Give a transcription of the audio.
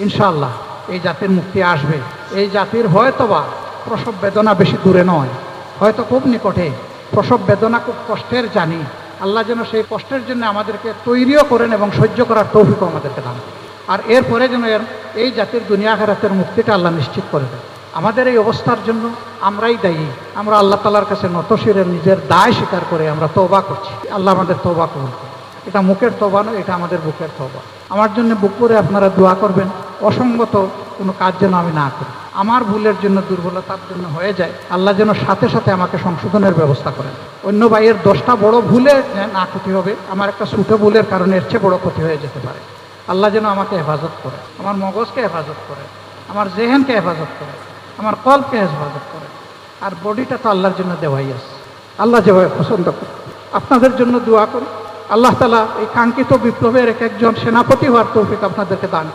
ইনশাআল্লাহ এই জাতির মুক্তি আসবে। এই জাতির হয়তোবা প্রসব বেদনা বেশি দূরে নয়, হয়তো খুব নিকটে। প্রসব বেদনা খুব কষ্টের জানি। আল্লাহ যেন সেই কষ্টের জন্য আমাদেরকে তৈরিও করেন এবং সহ্য করার তৌফিকও আমাদেরকে দান করেন। আর এরপরে যেন এই জাতির দুনিয়া আখিরাতের মুক্তিটা আল্লাহ নিশ্চিত করে দেন। আমাদের এই অবস্থার জন্য আমরাই দায়ী। আমরা আল্লাহ তাআলার কাছে নতশিরে নিজের দায় স্বীকার করে আমরা তওবা করছি। আল্লাহ আমাদের তওবা কবুল করুন। এটা মুখের তওবা নয়, এটা আমাদের বুকের তওবা। আমার জন্য বুক করে আপনারা দোয়া করবেন, অসঙ্গত কোনো কাজ যেন আমি না করি। আমার ভুলের জন্য, দুর্বলতার জন্য হয়ে যায়, আল্লাহ যেন সাথে সাথে আমাকে সংশোধনের ব্যবস্থা করেন। অন্য ভাইয়ের 10টা বড় ভুলে না ক্ষতি হবে, আমার একটা ছোটো ভুলের কারণে এর চেয়ে বড় ক্ষতি হয়ে যেতে পারে। আল্লাহ যেন আমাকে হেফাজত করে, আমার মগজকে হেফাজত করে, আমার জেহেনকে হেফাজত করে, আমার কলকে হেফাজত করে। আর বডিটা তো আল্লাহর জন্য দেওয়াই আছে, আল্লাহ যেভাবে পছন্দ করে। আপনাদের জন্য দোয়া করি, আল্লাহ তাআলা এই কাঙ্ক্ষিত বিপ্লবের এক একজন সেনাপতি হওয়ার তৌফিক আপনাদেরকে দান করুন।